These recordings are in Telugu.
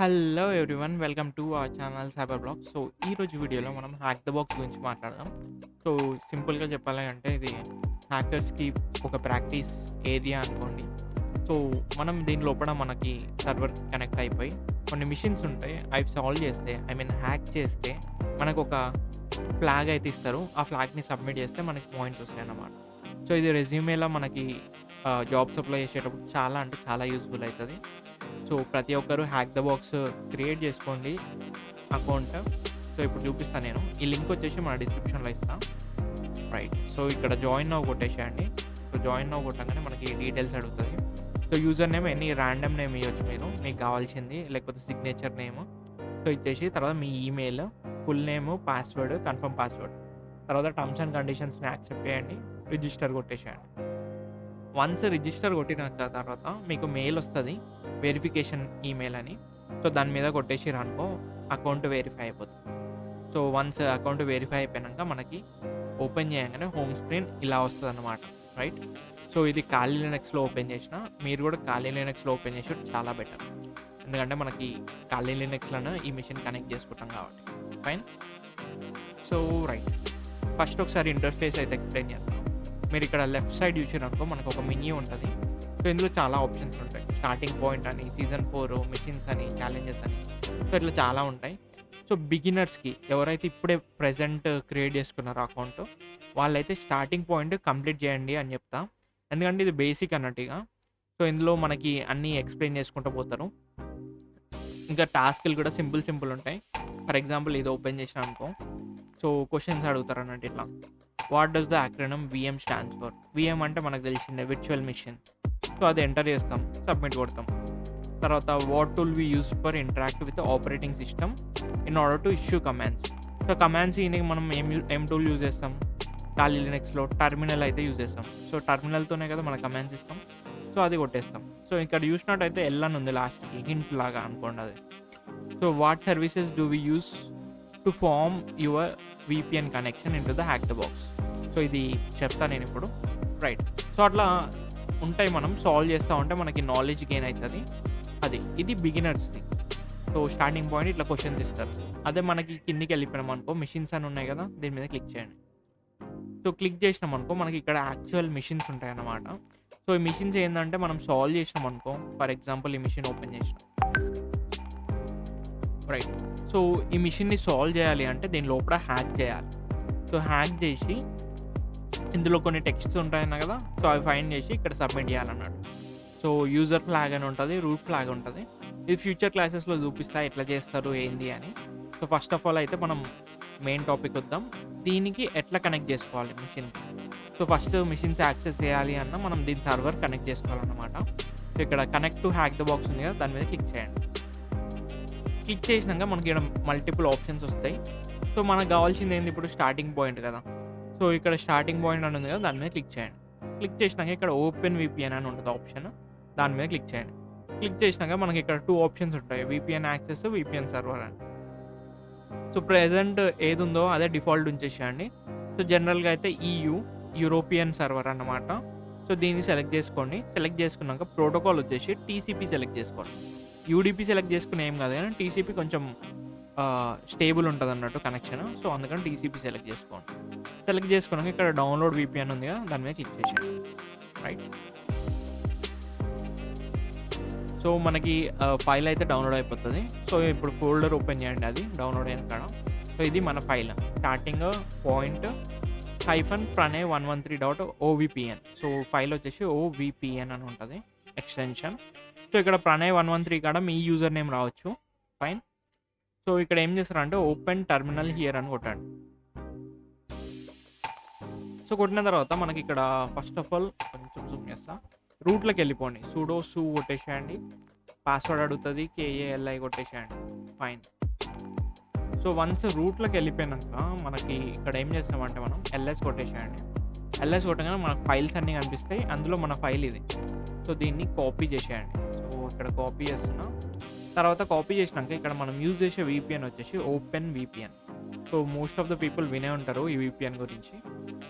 Hello everyone, welcome to our channel cyber blog. So ఈరోజు వీడియోలో మనం హ్యాక్ ద బాక్స్ గురించి మాట్లాడదాం. సో సింపుల్గా చెప్పాలి అంటే ఇది హ్యాకర్స్కి ఒక ప్రాక్టీస్ ఏరియా అనుకోండి. సో మనం దీని లోపల మనకి సర్వర్ కనెక్ట్ అయిపోయి కొన్ని మిషన్స్ ఉంటాయి, అవి సాల్వ్ చేస్తే హ్యాక్ చేస్తే మనకు ఒక ఫ్లాగ్ అయితే ఇస్తారు. ఆ ఫ్లాగ్ని సబ్మిట్ చేస్తే మనకి పాయింట్స్ వస్తాయి అన్నమాట. సో ఇది రెజ్యూమేలో మనకి జాబ్స్ అప్లై చేసేటప్పుడు చాలా అంటే చాలా యూస్ఫుల్ అవుతుంది. సో ప్రతి ఒక్కరు హ్యాక్ ద బాక్స్ క్రియేట్ చేసుకోండి అకౌంట్. సో ఇప్పుడు చూపిస్తాను నేను. ఈ లింక్ వచ్చేసి మన డిస్క్రిప్షన్లో ఇస్తాను. రైట్, సో ఇక్కడ జాయిన్ నౌ కొట్టేసేయండి. సో జాయిన్ నౌ కొట్టగానే మనకి డీటెయిల్స్ అడుగుతుంది. So user name any random name ఇవ్వచ్చు మీరు, మీకు కావాల్సింది, లేకపోతే సిగ్నేచర్ నేమ్. సో ఇచ్చేసి తర్వాత మీ email, full name, password, confirm password, తర్వాత టర్మ్స్ అండ్ కండిషన్స్ని యాక్సెప్ట్ చేయండి, రిజిస్టర్ కొట్టేసేయండి. వన్స్ రిజిస్టర్ కొట్టినాక తర్వాత మీకు మెయిల్ వస్తుంది, వెరిఫికేషన్ ఈమెయిల్ అని. సో దాని మీద కొట్టేసిర్రు అనుకో, అకౌంట్ వెరిఫై అయిపోతుంది. సో వన్స్ అకౌంట్ వెరిఫై అయిపోయాక మనకి ఓపెన్ చేయగానే హోమ్ స్క్రీన్ ఇలా వస్తుంది అన్నమాట. రైట్, సో ఇది ఖాళీ లినక్స్లో ఓపెన్ చేసిన, మీరు కూడా ఖాళీ లినక్స్లో ఓపెన్ చేసి చాలా బెటర్. ఎందుకంటే మనకి ఖాళీ లినక్స్లోనే ఈ మిషన్ కనెక్ట్ చేసుకుంటాం కాబట్టి. ఫైన్. సో రైట్, ఫస్ట్ ఒకసారి ఇంటర్ఫేస్ అయితే ఎక్స్ప్లెయిన్ చేస్తాం. మీరు ఇక్కడ లెఫ్ట్ సైడ్ చూసిరనుకో మనకు ఒక మెన్యూ ఉంటుంది. సో ఇందులో చాలా ఆప్షన్స్ ఉంటాయి. స్టార్టింగ్ పాయింట్ అని, సీజన్ 4, మిషన్స్ అని, ఛాలెంజెస్ అని, సో ఇట్లా చాలా ఉంటాయి. సో బిగినర్స్కి ఎవరైతే ఇప్పుడే ప్రెజెంట్ క్రియేట్ చేసుకున్నారో అకౌంట్, వాళ్ళైతే స్టార్టింగ్ పాయింట్ కంప్లీట్ చేయండి అని చెప్తా. ఎందుకంటే ఇది బేసిక్ అన్నట్టుగా. సో ఇందులో మనకి అన్నీ ఎక్స్ప్లెయిన్ చేసుకుంటూ పోతారు. ఇంకా టాస్క్లు కూడా సింపుల్ ఉంటాయి. ఫర్ ఎగ్జాంపుల్ ఇది ఓపెన్ చేసిన అనుకో, సో క్వశ్చన్స్ అడుగుతారు అన్నట్టు ఇట్లా. What does the acronym VM stands for? VM అంటే మనకు తెలిసిందే, విర్చువల్ మిషన్. సో అది ఎంటర్ చేస్తాం, సబ్మిట్ కొడతాం. తర్వాత what tool we use for interact with operating system in order to issue commands? So commands ఈయనకి మనం ఏం టూల్ యూజ్ చేస్తాం? ఖాళీ లినక్స్లో టర్మినల్ అయితే యూజ్ చేస్తాం. సో టర్మినల్తోనే కదా మన కమాండ్స్ ఇస్తాం. సో అది కొట్టేస్తాం. సో ఇక్కడ చూసినట్టయితే ఎల్ అని ఉంది లాస్ట్కి, హింట్ లాగా అనుకోండి అది. So what services do we use to form your VPN connection into the hack the box? So ఇది చెప్తాను నేను ఇప్పుడు. రైట్, సో అట్లా ఉంటాయి. మనం సాల్వ్ చేస్తూ ఉంటే మనకి నాలెడ్జ్ గెయిన్ అవుతుంది. ఇది బిగినర్స్ది. సో స్టార్టింగ్ పాయింట్ ఇట్లా క్వశ్చన్స్ ఇస్తారు. అదే మనకి కిందికి వెళ్ళిపోయినాం అనుకో, మిషన్స్ అని ఉన్నాయి కదా, దీని మీద క్లిక్ చేయండి. సో క్లిక్ చేసినాం అనుకో మనకి ఇక్కడ యాక్చువల్ మిషన్స్ ఉంటాయి అన్నమాట. సో ఈ మిషన్స్ ఏంటంటే మనం సాల్వ్ చేసినాం అనుకో, ఫర్ ఎగ్జాంపుల్ ఈ మిషన్ ఓపెన్ చేసినాం. రైట్, సో ఈ మిషన్ని సాల్వ్ చేయాలి అంటే దీని లోపల హ్యాక్ చేయాలి. సో హ్యాక్ చేసి ఇందులో కొన్ని టెక్స్ట్స్ ఉంటాయన్నా కదా, సో అవి ఫైండ్ చేసి ఇక్కడ సబ్మిట్ చేయాలన్నాడు. సో యూజర్ ఫ్లాగ్ అని ఉంటుంది, రూట్ ఫ్లాగ్ ఉంటుంది. ఇది ఫ్యూచర్ క్లాసెస్లో చూపిస్తా ఎట్లా చేస్తారు ఏంది అని. సో ఫస్ట్ ఆఫ్ ఆల్ అయితే మనం మెయిన్ టాపిక్ వద్దాం. దీనికి ఎట్లా కనెక్ట్ చేసుకోవాలి మిషన్కి? సో ఫస్ట్ మిషన్స్ యాక్సెస్ చేయాలి అన్న మనం దీని సర్వర్ కనెక్ట్ చేసుకోవాలన్నమాట. సో ఇక్కడ connect to hack the box ఉంది కదా, దాని మీద క్లిక్ చేయండి. క్లిక్ చేసినాక మనకి ఇక్కడ మల్టిపుల్ ఆప్షన్స్ వస్తాయి. సో మనకు కావాల్సింది ఏంది ఇప్పుడు? స్టార్టింగ్ పాయింట్ కదా. సో ఇక్కడ స్టార్టింగ్ పాయింట్ అని ఉంది కదా, దాని మీద క్లిక్ చేయండి. క్లిక్ చేసినాక ఇక్కడ ఓపెన్ విపిఎన్ అని ఉంటుంది ఆప్షన్, దాని మీద క్లిక్ చేయండి. క్లిక్ చేసినాక మనకి ఇక్కడ 2 ఆప్షన్స్ ఉంటాయి, విపిఎన్ యాక్సెస్, విపిఎన్ సర్వర్ అని. సో ప్రెజెంట్ ఏది ఉందో అదే డిఫాల్ట్ ఉంచేసేయండి. సో జనరల్గా అయితే యూరోపియన్ సర్వర్ అన్నమాట. సో దీన్ని సెలెక్ట్ చేసుకోండి. సెలెక్ట్ చేసుకున్నాక ప్రోటోకాల్ వచ్చేసి టీసీపీ సెలెక్ట్ చేసుకోండి. యూడిపి సెలెక్ట్ చేసుకుని ఏం కాదు, కానీ టీసీపీ కొంచెం స్టేబుల్ ఉంటుంది అన్నట్టు కనెక్షన్. సో అందుకని టీసీపీ సెలెక్ట్ చేసుకోండి. సెలెక్ట్ చేసుకున్నాక ఇక్కడ డౌన్లోడ్ విపిఎన్ ఉంది కదా, దాని మీద క్లిక్ చేసేయండి. రైట్, సో మనకి ఫైల్ అయితే డౌన్లోడ్ అయిపోతుంది. సో ఇప్పుడు ఫోల్డర్ ఓపెన్ చేయండి, అది డౌన్లోడ్ అయిన కాడ. సో ఇది మన file, starting point -pranay113.ovpn. So file వచ్చేసి ovpn అని ఉంటుంది ఎక్స్టెన్షన్. సో ఇక్కడ pranay113 కాడ మీ యూజర్ నేమ్ రావచ్చు. ఫైన్. సో ఇక్కడ ఏం చేస్తారంటే ఓపెన్ టర్మినల్ హియర్ అని కొట్టండి. సో కొట్టిన తర్వాత మనకి ఇక్కడ ఫస్ట్ ఆఫ్ ఆల్ కొంచెం జూమ్ చేస్తా, రూట్లోకి వెళ్ళిపోండి. సూ కొట్టేసేయండి. పాస్వర్డ్ అడుగుతుంది, KALI కొట్టేసేయండి. ఫైన్. సో వన్స్ రూట్లోకి వెళ్ళిపోయినాక మనకి ఇక్కడ ఏం చేస్తామంటే మనం LS కొట్టేసేయండి. LS కొట్టగానే మనకు ఫైల్స్ అన్నీ కనిపిస్తాయి, అందులో మన ఫైల్ ఇది. సో దీన్ని కాపీ చేసేయండి. సో ఇక్కడ కాపీ చేస్తున్నా. తర్వాత కాపీ చేసినాక ఇక్కడ మనం యూజ్ చేసే VPN వచ్చేసి open VPN. So most of the people వినే ఉంటారు ఈ VPN గురించి.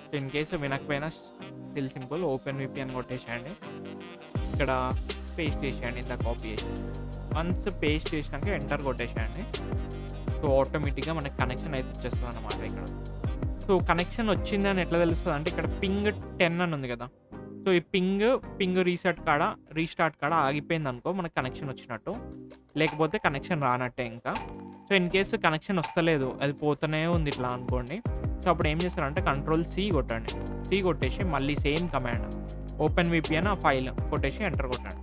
సో ఇన్ కేసు వినకపోయినా స్టిల్ సింపుల్, ఓపెన్ VPN కొట్టేసేయండి. ఇక్కడ పేస్ట్ చేసేయండి ఇందాక కాపీ చేసి. వన్స్ పేస్ట్ చేసినాక ఎంటర్ కొట్టేసేయండి. సో ఆటోమేటిక్‌గా మనకి కనెక్షన్ అయితే వచ్చేస్తదనమాట ఇక్కడ. సో కనెక్షన్ వచ్చిందని ఎట్లా తెలుస్తదంటే ఇక్కడ పింగ్ 10 అని ఉంది కదా! సో ఈ పింగ్ రీస్టార్ట్ కాడ ఆగిపోయిందనుకో మనకు కనెక్షన్ వచ్చినట్టు. లేకపోతే కనెక్షన్ రానట్టే ఇంకా. సో ఇన్ కేస్ కనెక్షన్ వస్తలేదు, అది పోతూనే ఉంది ఇట్లా అనుకోండి. సో అప్పుడు ఏం చేస్తారంటే కంట్రోల్-సి కొట్టండి. సి కొట్టేసి మళ్ళీ సేమ్ కమాండ్ ఓపెన్ విపిఎన్ ఆ ఫైల్ కొట్టేసి ఎంటర్ కొట్టండి.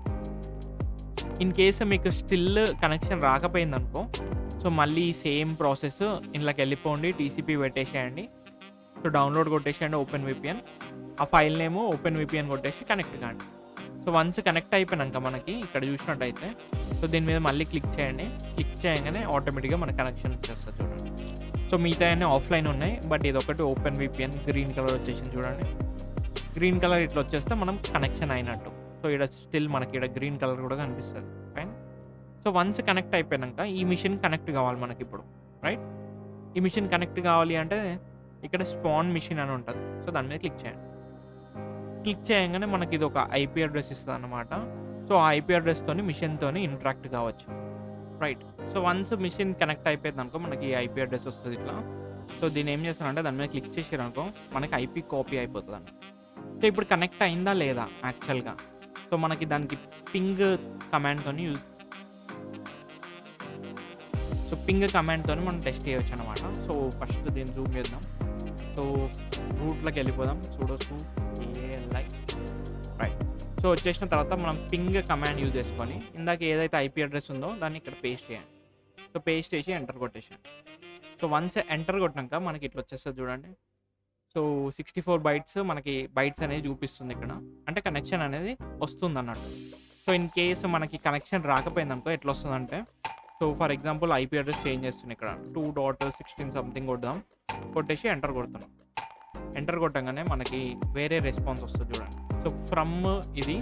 ఇన్ కేస్ మీకు స్టిల్ కనెక్షన్ రాకపోయిందనుకో, సో మళ్ళీ సేమ్ ప్రాసెస్ ఇందులోకి వెళ్ళిపోండి, టీసీపీ పెట్టేసేయండి. సో డౌన్లోడ్ కొట్టేసేయండి ఓపెన్ విపిఎన్. ఆ ఫైల్ నేమ్ ఓపెన్ విపిఎన్ కొట్టేసి కనెక్ట్ కాండి. సో వన్స్ కనెక్ట్ అయిపోయినాక మనకి ఇక్కడ చూసినట్టయితే సో దీని మీద మళ్ళీ క్లిక్ చేయండి. క్లిక్ చేయగానే ఆటోమేటిక్‌గా మనకి కనెక్షన్ వచ్చేస్తది చూడండి. సో మిగతాయన్నీ ఆఫ్‌లైన్ ఉన్నాయి. బట్ ఇదొకటి ఓపెన్ విపిఎన్ గ్రీన్ కలర్ వచ్చేసింది చూడండి. గ్రీన్ కలర్ ఇట్లా వచ్చేస్తే మనం కనెక్షన్ అయినట్టు. సో ఇక్కడ స్టిల్ మనకి ఇక్కడ గ్రీన్ కలర్ కూడా కనిపిస్తది. ఫైన్. సో వన్స్ కనెక్ట్ అయిపోయినాక ఈ మిషన్ కనెక్ట్ కావాలి మనకిప్పుడు. రైట్? ఈ మిషన్ కనెక్ట్ కావాలి అంటే ఇక్కడ స్పాన్ మిషన్ అని ఉంటది. సో దాని మీద క్లిక్ చేయండి. క్లిక్ చేయంగానే మనకి ఇది ఒక ఐపీ అడ్రెస్ ఇస్తదనమాట. సో ఆ ఐపీ అడ్రెస్‌తోని మిషన్‌తోని ఇంటరాక్ట్ కావచ్చు. Right? So once machine connect అయిపోయిందనుకో మనకి ఈ ఐపీ అడ్రెస్ వస్తది ఇట్లా. సో దీన్ని ఏం చేస్తారంటే దాని మీద క్లిక్ చేసిరనుకో మనకి ఐపీ కాపీ అయిపోతదన్నమాట. సో ఇప్పుడు కనెక్ట్ అయిందా లేదా యాక్చువల్‌గా. సో మనకి దానికి పింగ్ కమాండ్‌తోని పింగ్ కమాండ్‌తోని మనం టెస్ట్ చేయొచ్చనమాట. సో ఫస్ట్ దీన్ని జూమ్ చేద్దాం. సో రూట్‌లోకి వెళ్ళిపోదాం. Sudo ALI right. సో వచ్చేసిన తర్వాత మనం పింగ్ కమాండ్ యూజ్ చేసుకొని ఇందాక ఏదైతే ఐపీ అడ్రెస్ ఉందో దాన్ని ఇక్కడ పేస్ట్ చేయండి. సో పేస్ట్ చేసి ఎంటర్ కొట్టేసేయండి. సో వన్స్ ఎంటర్ కొట్టినాక మనకి ఇట్లా వచ్చేస్తది చూడండి. సో 64 మనకి బైట్స్ అనేది చూపిస్తుంది ఇక్కడ. అంటే కనెక్షన్ అనేది వస్తుందన్నట్టు. సో ఇన్ కేస్ మనకి కనెక్షన్ రాకపోయిందనుకో ఎట్లా వస్తదంటే so for example IP address change చేస్తున్నా ఇక్కడ 2.16 సంథింగ్ కొడదాం. కొట్టేసి ఎంటర్ కొడుతున్నాం. ఎంటర్ కొట్టంగానే మనకి వేరే రెస్పాన్స్ వస్తది చూడండి. సో ఫ్రమ్ ఇది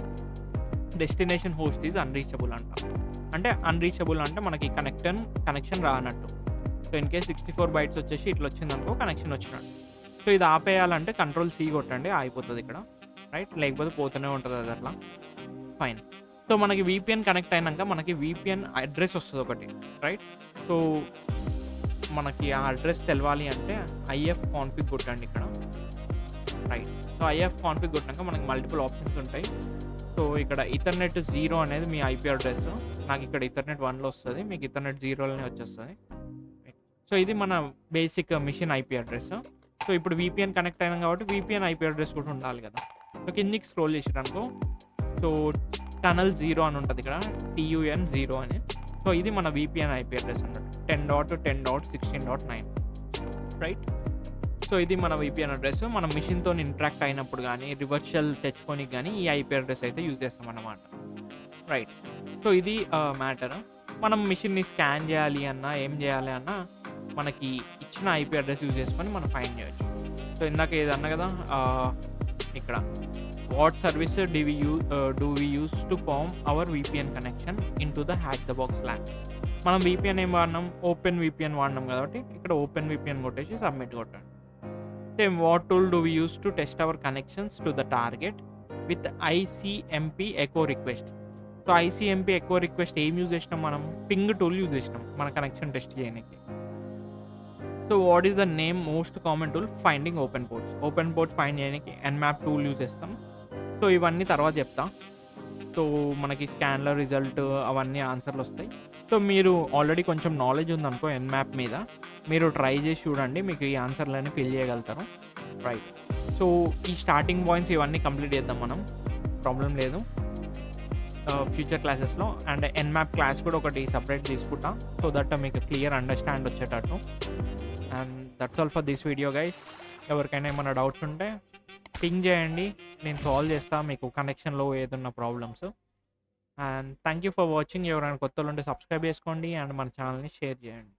డెస్టినేషన్ హోస్ట్ ఈజ్ అన్‌రీచబుల్ అంట. అంటే అన్‌రీచబుల్ అంటే మనకి కనెక్షన్ రానట్టు. సో ఇన్ కేస్ 64 వచ్చేసి ఇట్లా వచ్చిందనుకో కనెక్షన్ వచ్చినట్టు. సో ఇది ఆపేయాలంటే కంట్రోల్-సి కొట్టండి అయిపోతది ఇక్కడ. రైట్? లేకపోతే పోతూనే ఉంటది అది అట్లా. ఫైన్. సో మనకి వీపీఎన్ కనెక్ట్ అయినాక మనకి వీపీఎన్ అడ్రెస్ వస్తది ఒకటి. రైట్? సో మనకి ఆ అడ్రెస్ తెలవాలి అంటే ఐఎఫ్ కాన్ఫిగ్ కొట్టండి ఇక్కడ. రైట్? సో ఐఎఫ్ కాన్ఫిగ్ కొట్టినాక మనకి మల్టిపుల్ ఆప్షన్స్ ఉంటాయి. సో ఇక్కడ ఈథర్నెట్ 0 అనేది మీ ఐపీ అడ్రెస్. నాకు ఇక్కడ ఈథర్నెట్ 1లో వస్తది. మీకు ఈథర్నెట్ 0లోనే వచ్చేస్తది. సో ఇది మన basic machine IP address. So ఇప్పుడు వీపీఎన్ కనెక్ట్ అయినాం కాబట్టి వీపీఎన్ ఐపీ అడ్రెస్ కూడా ఉండాలి కదా! సో కిందికి స్క్రోల్ చేసిరనుకో సో టనల్ 0 అని ఉంటది ఇక్కడ. TUN 0 అని. సో ఇది మన వీపీఎన్ ఐపీ అడ్రెస్ అన్నట్టు. 10.10.16.9 రైట్? సో ఇది మన వీపీఎన్ అడ్రెస్. మనం మిషన్‌తోని ఇంటరాక్ట్ అయినప్పుడు గానీ, రివర్షల్ తెచ్చుకోనికి గానీ ఈ ఐపీ అడ్రెస్ అయితే యూజ్ చేస్తామన్నమాట. రైట్? సో ఇది మ్యాటర్. మనం మిషన్‌ని స్కాన్ చేయాలి అన్నా, ఏం చేయాలి అన్నా మనకి ఇచ్చిన ఐపీ అడ్రెస్ యూజ్ చేసుకొని మనం ఫైండ్ చేయొచ్చు. సో ఇందాక ఏదన్నా కదా ఇక్కడ what service do we use to form our VPN connection into the hack the box labs. మనం వీపీఎన్ ఏం వాడినాం? ఓపెన్ విపిఎన్ వాడినాం కాబట్టి ఇక్కడ ఓపెన్ విపిఎన్ కొట్టేసి సబ్మిట్ కొట్టండి. Same what tool do we use to test our connections to the target with ICMP echo request. So ICMP echo request ఏం యూజ్ చేసినాం మనం? పింగ్ టూల్ యూజ్ చేసినాం మన కనెక్షన్ టెస్ట్ చేయడానికి. So what is the name most common tool? Finding open ports. Open ports find చేయడానికి ఎన్మ్యాప్ టూల్ యూజ్ చేస్తాం. సో ఇవన్నీ తర్వాత చెప్తా. సో మనకి స్కాన్‌లో రిజల్ట్ అవన్నీ ఆన్సర్లు వస్తాయి. సో మీరు ఆల్రెడీ కొంచెం నాలెడ్జ్ ఉందనుకో ఎన్మ్యాప్ మీద, మీరు ట్రై చేసి చూడండి. మీకు ఈ ఆన్సర్లన్నీ ఫిల్ చేయగలుగుతారు. రైట్? సో ఈ స్టార్టింగ్ పాయింట్స్ ఇవన్నీ కంప్లీట్ చేద్దాం మనం. ప్రాబ్లం లేదు. ఫ్యూచర్ క్లాసెస్‌లో అండ్ ఎన్మ్యాప్ క్లాస్ కూడా ఒకటి సెపరేట్ తీసుకుంటా. సో దట్ మీకు క్లియర్ అండర్‌స్టాండ్ వచ్చేటట్టు. And that's all for this video guys. ఎవరికైనా ఏమైనా డౌట్స్ ఉంటే పింగ్ చేయండి, నేను సాల్వ్ చేస్తా మీకు కనెక్షన్‌లో ఏదన్నా problems. And thank you for watching. ఎవరైనా కొత్తోళ్ళు ఉంటే సబ్స్క్రైబ్ చేసుకోండి అండ్ మన ఛానల్‌ని షేర్ చేయండి.